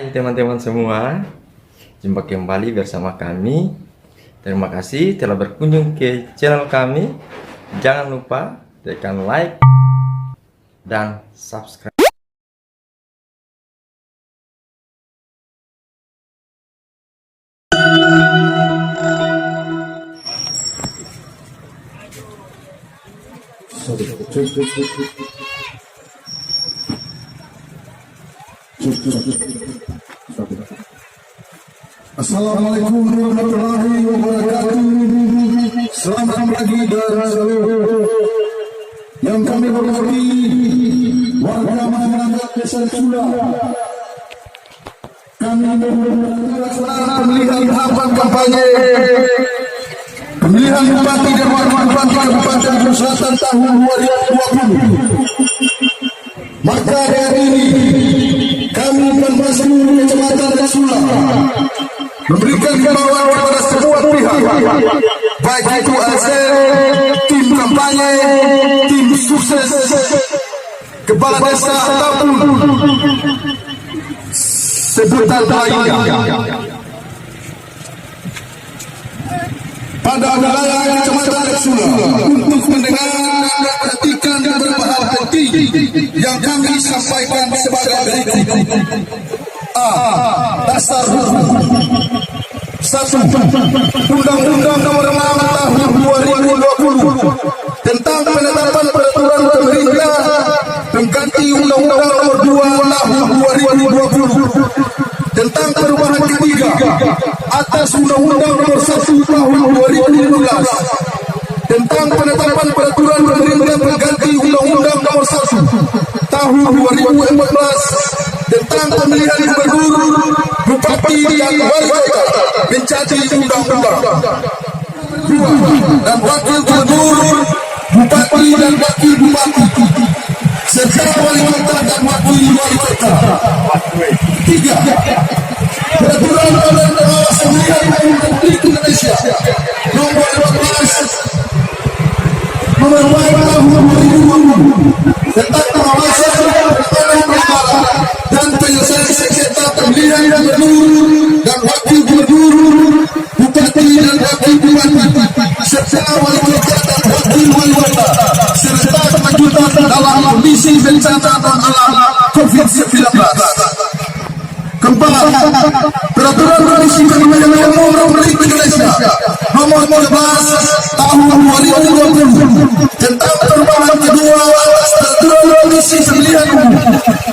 Hai teman-teman semua, jumpa kembali bersama kami. Terima kasih telah berkunjung ke channel kami. Jangan lupa tekan like dan subscribe. Assalamualaikum warahmatullahi wabarakatuh. Selamat pagi dan seluruh yang kami hormati warga masyarakat Desa Sula. Kami melaksanakan pemilihan tahapan kampanye pemilihan bupati dan wakil bupati Kabupaten Bulu Selatan tahun 2020. Maka hari ini kami memasuki Kecamatan Sula memberikan himbauan kepada semua pihak, baik itu tim kampanye, tim sukses, kepala desa ataupun sebutan lainnya. Pada wilayah Kecamatan Sula untuk mendengar dan perhatikan beberapa hal penting yang kami sampaikan sebagai berikut. A. Dasar hukum. 1. Undang-Undang Nomor 6 Tahun 2020 tentang penetapan peraturan pemerintah pengganti Undang-Undang Nomor 2 Tahun 2020 tentang perubahan ketiga atas Undang-Undang Nomor 1 Tahun 2015 tentang penetapan peraturan pemerintah pengganti Undang-Undang Nomor 1 Tahun 2014 tentang pemilihan gubernur, bupati dan wali kota menjadi undang-undang. 2. Dan wakil gubernur, bupati dan wakil bupati serta wali kota dan wakil wali kota. 3. Peraturan Badan Pengawas Pemilihan Umum Republik Indonesia Nomor 12 Nomor 2 Tahun 2020 tentang pengawasan perkara dan penyelesaian sengketa pemilihan gubernur dan wakil gubernur, bupati dan wakil bupati serta wali kota dan wakil wali kota serta kelanjutan dalam kondisi bencana alam COVID-19. Keempat, peraturan Komisi Pemilihan Umum Republik Indonesia Nomor 13 Tahun 2020 tentang perubahan kedua atas peraturan Komisi Pemilihan Umum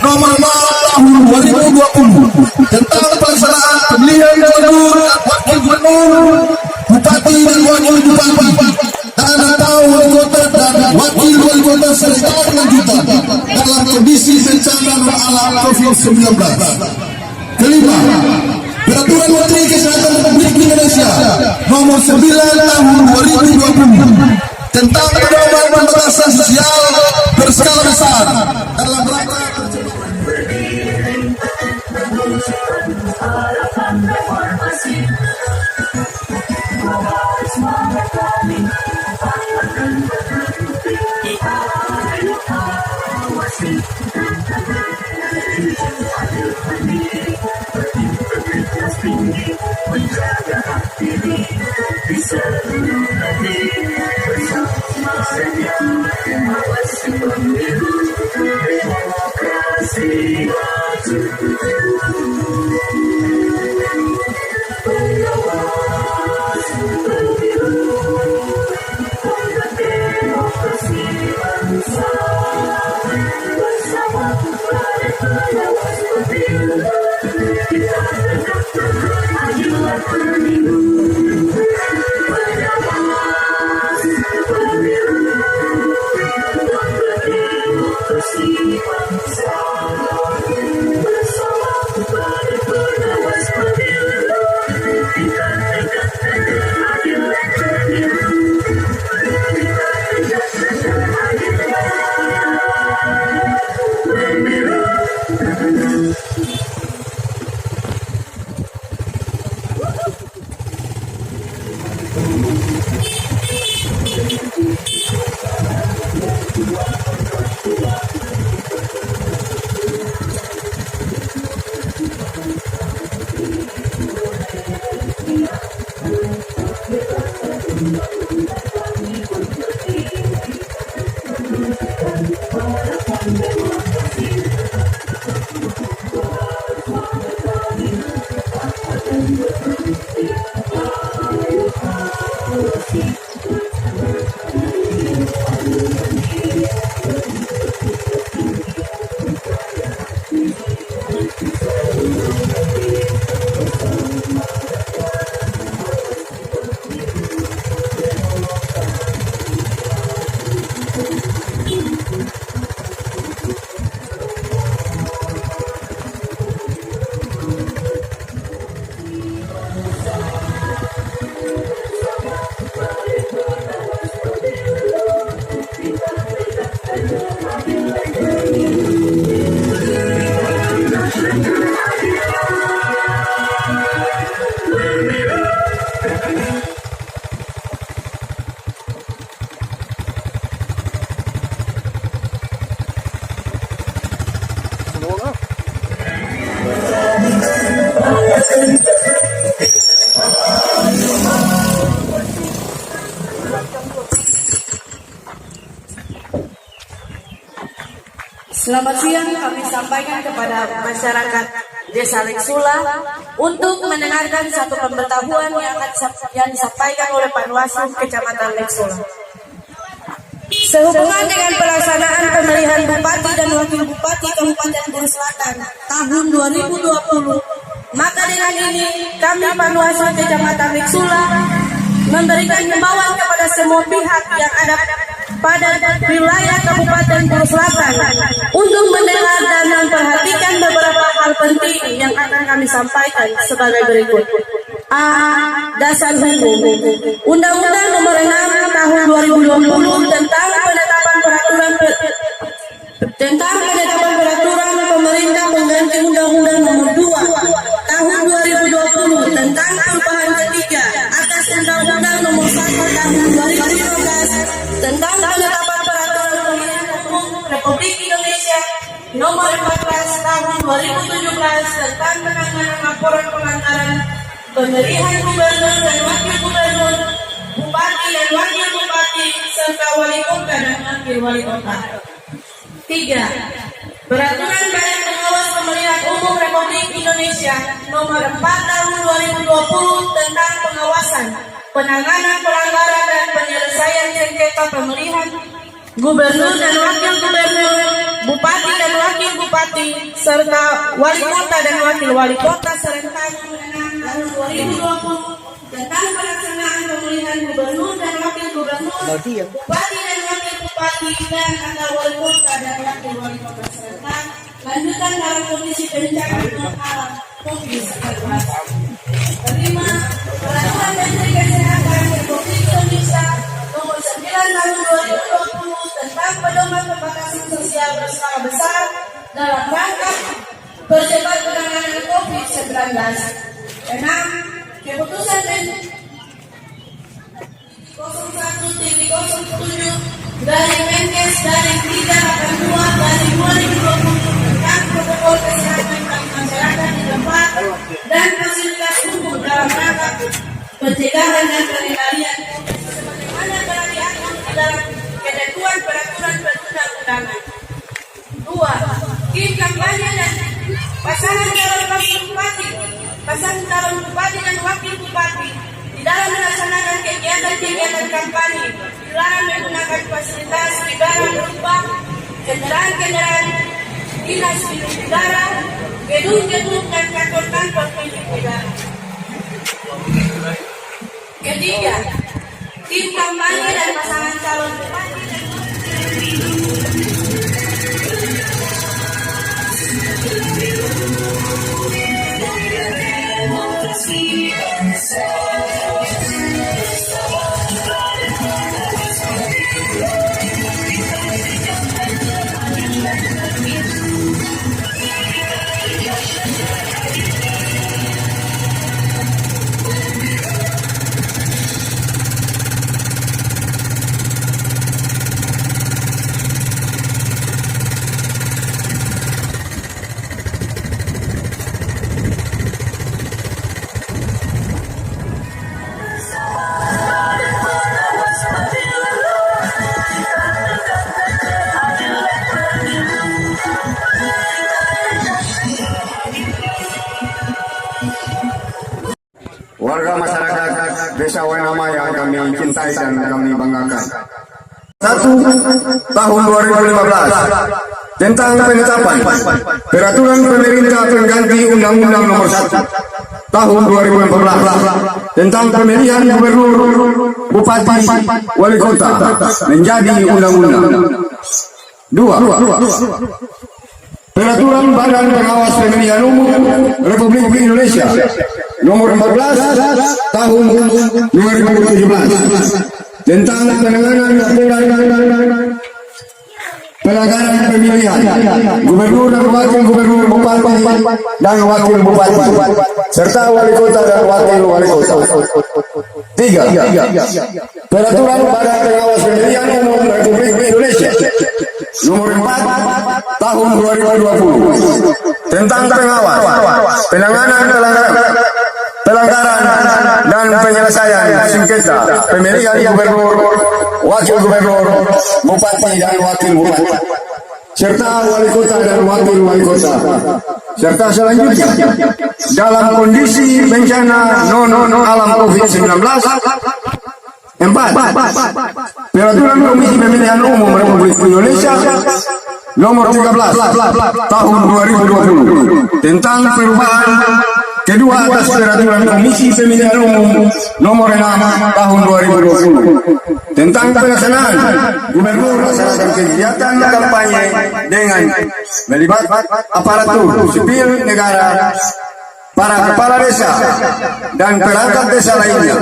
Nomor 5 Tahun 2020 tentang pelaksanaan pemilihan gubernur, wakil gubernur, bupati dan wakil bupati dan atau wali kota dan wakil wali kota serta kelanjutan dalam kondisi bencana alam COVID-19. Kelima, peraturan Menteri Kesehatan Republik Indonesia Nomor 9 Tahun 2020 tentang pedoman pembatasan sosial berskala besar dalam rangka menjaga hati di seluruh negeri bersama senyum mengawasi pemilu demokrasi maju. Pengawas pemilu untuk demokrasi bangsa bersama para pengawas pemilu kita tegakkan keadilan pemilu. Pengawas pemilu untuk demokrasi bangsa bersama Selamat siang, kami sampaikan kepada masyarakat Desa Leksula untuk mendengarkan satu pemberitahuan yang disampaikan oleh Panwaslu Kecamatan Leksula. Sehubungan dengan pelaksanaan pemilihan Bupati dan Wakil Bupati Kabupaten Buru Selatan tahun 2020, maka dengan ini kami Panwaslu Kecamatan Leksula memberikan himbauan kepada semua pihak yang ada pada wilayah Kabupaten Buru Selatan untuk mendengar dan memperhatikan beberapa hal penting yang akan kami sampaikan sebagai berikut. A. Dasar hukum. Undang-Undang Nomor 6 Tahun 2020 tentang penetapan peraturan pemerintah pengganti Undang-Undang Nomor 2 Tahun 2020 tentang perubahan ketiga atas Undang-Undang Nomor 1 Tahun 2015 tentang penetapan peraturan pemilihan umum Republik Indonesia Nomor 14 Tahun 2017 tentang penanganan laporan pelanggaran pemilihan gubernur dan wakil gubernur, bupati dan wakil bupati, serta wali kota dan wakil wali kota. 3. Peraturan Badan Pengawas Pemilihan Umum Republik Indonesia Nomor 4 Tahun 2020 tentang pengawasan, penanganan pelanggaran dan penyelesaian sengketa pemilihan gubernur dan wakil gubernur, bupati dan wakil bupati, serta wali kota dan wakil wali kota serentak tahun 2020 tentang pelaksanaan pemilihan gubernur dan wakil gubernur, bupati dan wakil bupati, dan antar wali kota dan wakil wali kota serentak lanjutan dalam kondisi bencana alam COVID-19. 5. Peraturan Menteri Kesehatan Republik Indonesia Nomor 9 Tahun 2020 tentang pedoman pembatasan sosial berskala besar dalam rangka percepat penanganan COVID-19. 6. Keputusan Menteri 01.07 dari Menkes dari 382 dari 2020 tentang protokol kesehatan bagi masyarakat di tempat dan fasilitas umum dalam rangka pencegahan dan pengendalian sebagaimana telah diatur di dalam ketentuan peraturan perundang-undangan. 2. Tim kampanye dan pasangan calon wakil bupati, pasangan calon bupati dan wakil bupati di dalam melaksanakan kegiatan-kegiatan kampanye dilarang menggunakan fasilitas negara berupa kendaraan-kendaraan dinas milik negara, gedung-gedung dan kantor-kantor milik negara. Ketiga, tim kampanye dan pasangan calon bupati dan warga masyarakat Desa Wenama yang kami cintai dan kami banggakan. 1 tahun 2015 tentang penetapan peraturan pemerintah pengganti Undang-Undang Nomor 1 tahun 2014 tentang pemilihan gubernur, bupati, wali kota menjadi undang-undang. 2. Peraturan Badan Pengawas Pemilihan Umum Republik Indonesia Nomor 14 tahun 2017 tentang penanganan pelanggaran pemilihan gubernur dan wakil gubernur, bupati dan wakil bupati, serta wali kota dan wakil wali kota. 3. Peraturan Badan Pengawas Pemilihan Umum Republik Indonesia Nomor 4 tahun 2020 tentang pengawas, penanganan pelanggaran dan penyelesaian sengketa pemilihan gubernur, wakil gubernur, bupati dan wakil bupati, serta wali kota dan wakil wali kota. Serta selanjutnya, dalam kondisi bencana non alam COVID-19. 4. Peraturan Komisi Pemilihan Umum Republik Indonesia Nomor 13 tahun 2020 tentang perubahan kedua atas peraturan Komisi Pemilihan Umum Nomor 6 tahun 2020 tentang pelaksanaan gubernur melaksanakan kegiatan kampanye dengan melibatkan aparatur sipil negara, para kepala desa dan perangkat desa lainnya,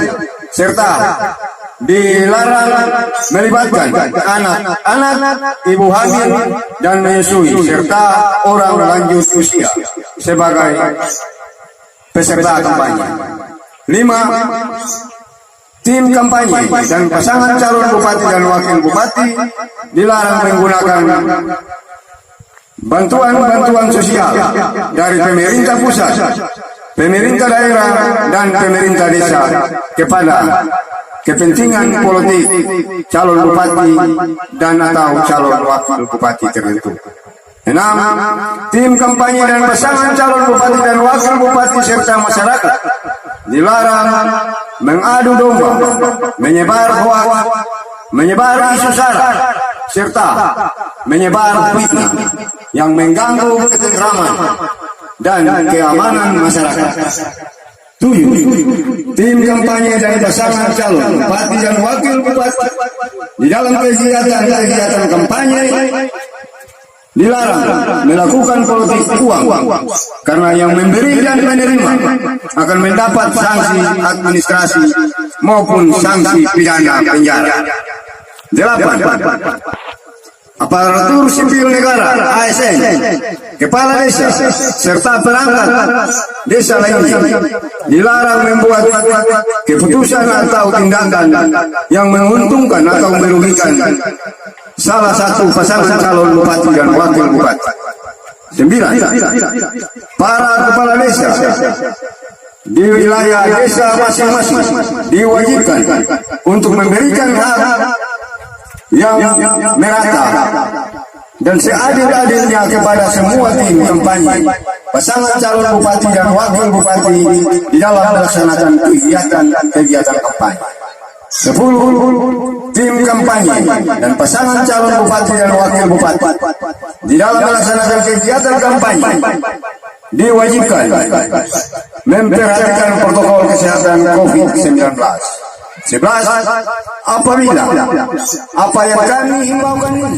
serta dilarang melibatkan anak-anak, ibu hamil dan menyusui, serta orang lanjut usia sebagai peserta kampanye. 5. Tim kampanye dan pasangan calon bupati dan wakil bupati dilarang menggunakan bantuan sosial dari pemerintah pusat, pemerintah daerah, dan pemerintah desa kepada kepentingan politik calon bupati dan atau calon wakil bupati tertentu. 6. Tim kampanye dan pasangan calon bupati dan wakil bupati serta masyarakat dilarang mengadu domba, menyebar hoak, menyebar isu sara, serta menyebar fitnah yang mengganggu ketentraman dan keamanan masyarakat. 7. Tim kampanye dan pasangan calon bupati dan wakil bupati di dalam kegiatan kampanye dilarang melakukan politik uang, karena yang memberi dan menerima akan mendapat sanksi administrasi maupun sanksi pidana penjara. 8. Aparatur sipil negara ASN, kepala desa, serta perangkat desa lainnya dilarang membuat keputusan atau tindakan yang menguntungkan atau merugikan salah satu pasangan calon bupati dan wakil bupati. 9. Para kepala desa di wilayah desa masing-masing diwajibkan untuk memberikan hak yang merata dan seadil-adilnya kepada semua tim kampanye, pasangan calon bupati dan wakil bupati di dalam melaksanakan kegiatan kampanye. 10. Tim kampanye dan pasangan calon bupati dan wakil bupati di dalam melaksanakan kegiatan kampanye diwajibkan memperhatikan protokol kesehatan COVID-19. 11. Apabila apa yang kami himbaukan ini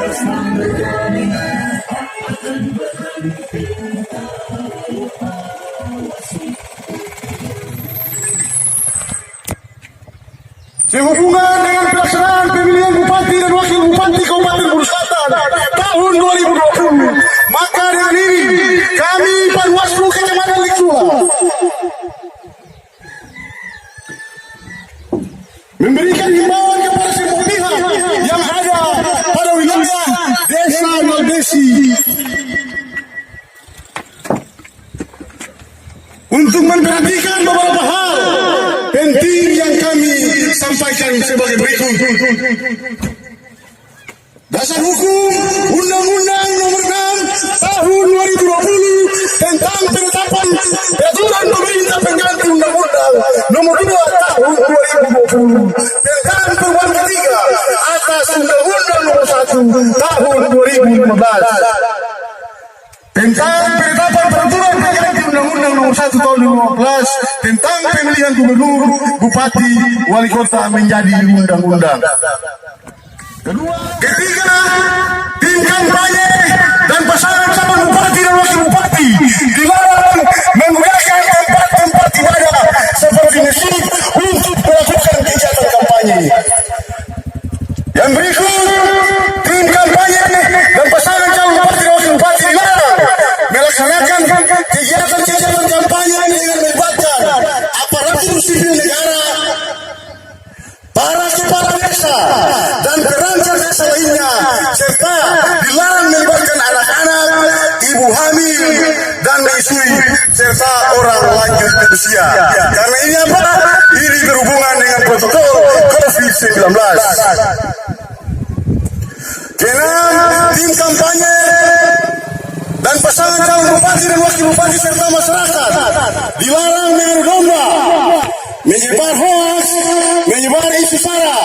Bersama dengan akan berhenti. sehubungan dengan pelaksanaan pemilihan Bupati dan Wakil Bupati Kabupaten Buru Selatan tahun 2020. Maka dengan ini kami Panwaslu Kecamatan Liksula memberikan himbauan kepada semua pihak yang ada pada wilayah Desa Naldesi untuk memperhatikan beberapa hal penting yang kami sampaikan sebagai berikut. Dasar hukum Undang-Undang Nomor 6 Tahun 2020 tentang penetapan peraturan pemerintah pengganti Undang-Undang Nomor 2 Tahun 2020 tentang perubahan ketiga atas Undang-Undang Nomor 1 Tahun 2015 tentang penetapan peraturan pengganti Undang-Undang Nomor 1 Tahun 2015 tentang pemilihan gubernur, bupati, wali kota menjadi undang-undang. Ketiga, tim kampanye dan pasangan calon bupati dan wakil bupati dilarang menggunakan tempat-tempat ibadah seperti masjid untuk melakukan kegiatan kampanye. Yang berikut, tim kampanye dan pasangan calon bupati dan wakil bupati dilarang melaksanakan kegiatan-kegiatan kampanye dengan melibatkan aparatur sipil negara, para kepala desa dan perangkat desa lainnya, serta dilarang melibatkan anak-anak, ibu hamil dan menyusui serta orang lanjut usia. Karena ini apa? Ini berhubungan dengan protokol COVID-19. Keenam, tim kampanye dan pasangan calon bupati dan wakil bupati serta masyarakat dilarang mengadu domba, menyebar hoax, menyebar isu sara,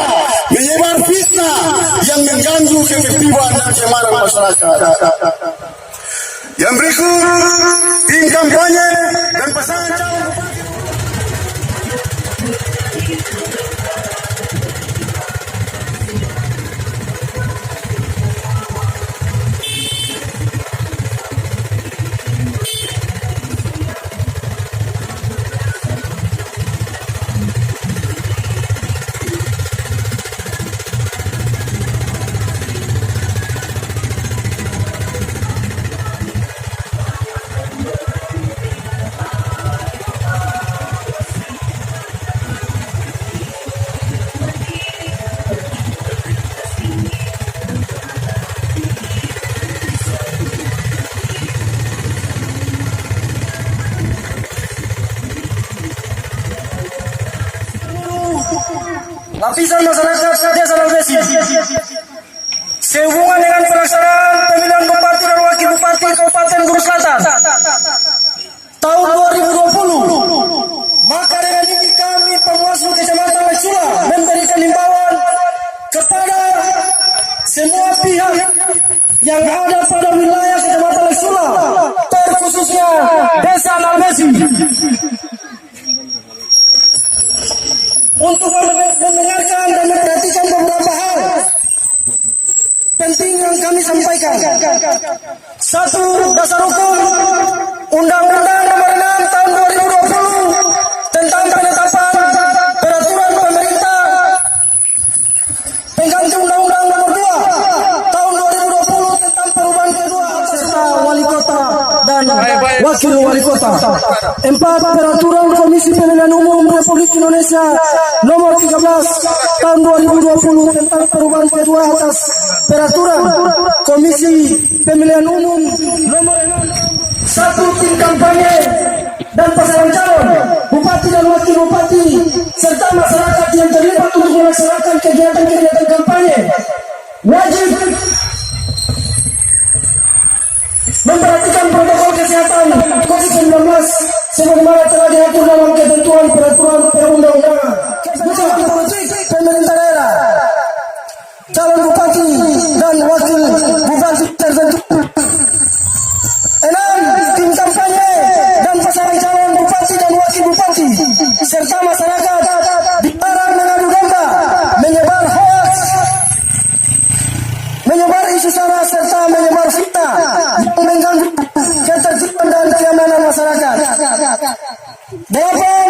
menyebar fitnah yang mengganggu ketertiban dan keamanan masyarakat. Yang berikut, tim kampanye dan pasangan calon bupati. Lapisan masyarakat Desa Naldesi sehubungan dengan pelaksanaan pemilihan Bupati dan Wakil Bupati Kabupaten Buru Selatan tahun 2020. Maka dengan ini kami Panwaslu Kecamatan Liksula memberikan himbauan kepada semua pihak yang ada pada wilayah Kecamatan Liksula, terkhususnya Desa Naldesi, untuk mendengarkan dan memperhatikan beberapa hal penting yang kami sampaikan. Satu, dasar hukum Undang-Undang Nomor 6 Tahun 2020 tentang penetapan peraturan pemerintah pengganti Undang-Undang Nomor 2 Tahun 2020 tentang perubahan kedua serta wali kota dan wakil wali kota. 4. Peraturan Komisi Pemilihan Umum Republik Indonesia Nomor 13 Tahun 2020 tentang perubahan kedua atas peraturan Komisi Pemilihan Umum Nomor 6. 1. Tim kampanye dan pasangan calon bupati dan wakil bupati serta masyarakat yang terlibat untuk melaksanakan kegiatan-kegiatan kampanye wajib memperhatikan protokol kesehatan COVID-19 sebagaimana telah diatur dalam ketentuan peraturan perundang-undangan. Bupati politik pemerintah daerah, calon bupati dan wakil bupati tertentu. 6. Tim kampanye dan pasangan calon bupati dan wakil bupati serta masyarakat dilarang mengadu domba, menyebar hoax, menyebar isu sara serta menyebar fitnah yang mengganggu ketertiban dan keamanan masyarakat. 8.